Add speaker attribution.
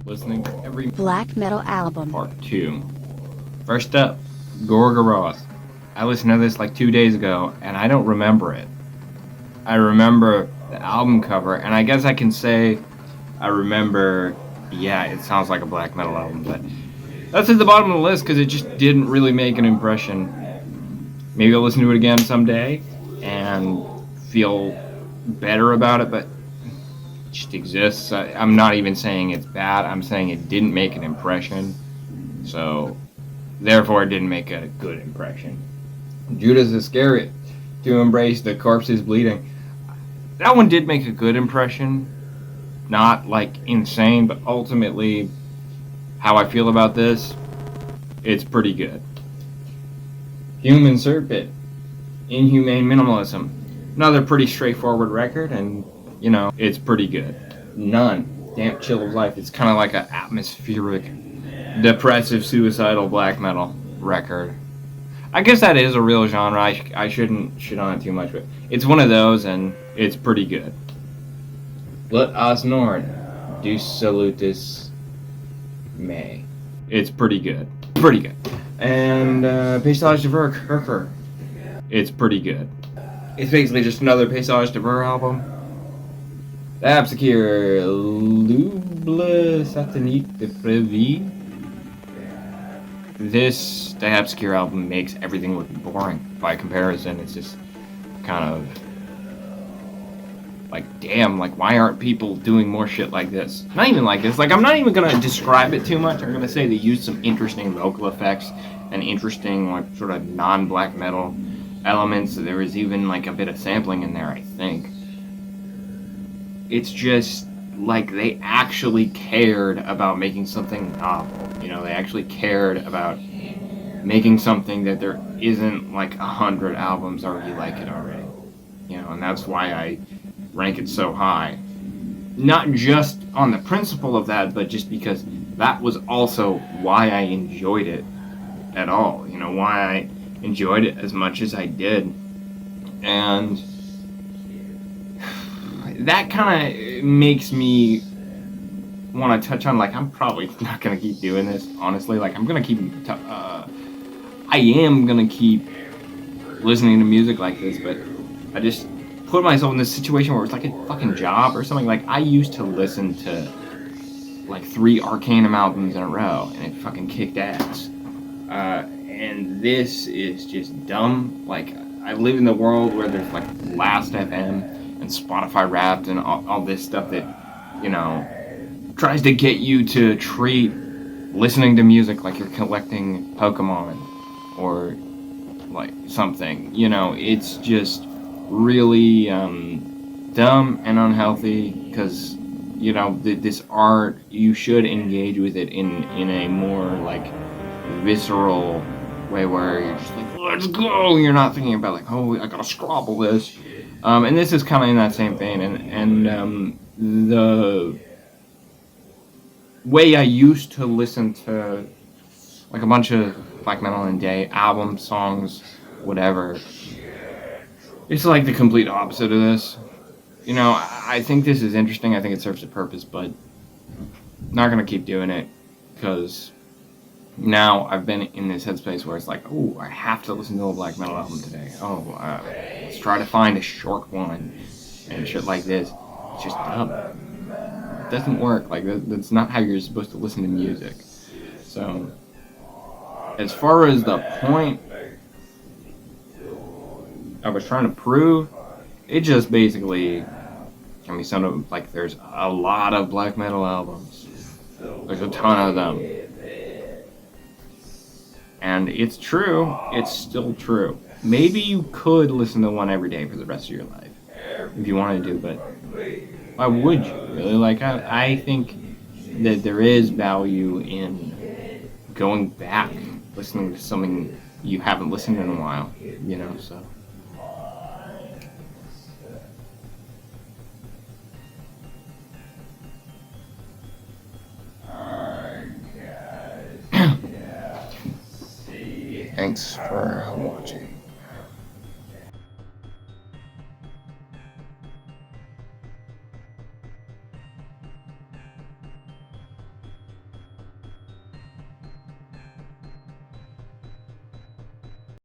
Speaker 1: listening to every
Speaker 2: Black metal album.
Speaker 1: Part 2. First up, Gorgoroth. I listened to this like 2 days ago, and I don't remember it. I remember the album cover, and I guess I can say I remember, yeah, it sounds like a black metal album, but that's at the bottom of the list because it just didn't really make an impression. Maybe I'll listen to it again someday and feel better about it, but it just exists. I'm not even saying it's bad, I'm saying it didn't make an impression, so therefore it didn't make a good impression. Judas Iscariot, to embrace the corpses bleeding. That one did make a good impression. Not like insane, but ultimately how I feel about this, it's pretty good. Human Serpent, Inhumane Minimalism. Another pretty straightforward record, and you know, it's pretty good. None, Damp Chill of Life. It's kind of like an atmospheric, depressive, suicidal black metal record. I guess that is a real genre. I shouldn't shit on it too much, but it's one of those, and it's pretty good. Let Us Nord, Du Salutis May. It's pretty good. Pretty good. And Paysage de Ver, Kirker. It's pretty good. It's basically just another Paysage de Ver album. The Absecure, L'Ouble Satanique de Prévis. This The Absecure album makes everything look boring. By comparison, it's just kind of like, damn, like, why aren't people doing more shit like this? Not even like this. Like, I'm not even gonna describe it too much. I'm gonna say they used some interesting vocal effects and interesting, like, sort of non-black metal elements. There was even, like, a bit of sampling in there, I think. It's just, like, they actually cared about making something novel. You know, they actually cared about making something that there isn't, like, 100 albums already like it already. You know, and that's why I rank it so high. Not just on the principle of that, but just because that was also why I enjoyed it at all. You know, why I enjoyed it as much as I did. And that kind of makes me want to touch on, like, I'm probably not going to keep doing this, honestly. Like, I'm going to keep, I am going to keep listening to music like this, but I just put myself in this situation where it's like a fucking job or something. Like, I used to listen to like 3 Arcanum albums in a row, and it fucking kicked ass. And this is just dumb. Like, I live in the world where there's like Last.fm and Spotify Wrapped and all this stuff that, you know, tries to get you to treat listening to music like you're collecting Pokemon or like something. You know, it's just really dumb and unhealthy because, you know, this art, you should engage with it in a more like visceral way where you're just like, let's go. You're not thinking about like, oh, I gotta scrabble this. And this is kind of in that same vein. And the way I used to listen to like a bunch of black metal in a day, albums, songs, whatever, it's like the complete opposite of this. You know, I think this is interesting. I think it serves a purpose, but not going to keep doing it because now I've been in this headspace where it's like, oh, I have to listen to a black metal album today. Oh, let's try to find a short one and shit like this. It's just dumb. It doesn't work. Like, that's not how you're supposed to listen to music. So, as far as the point I was trying to prove, it just basically can be summed up like there's a lot of black metal albums. There's a ton of them. And it's true. It's still true. Maybe you could listen to one every day for the rest of your life if you wanted to, but why would you? Really? Like, I think that there is value in going back, listening to something you haven't listened in a while, you know, so. Thanks for watching.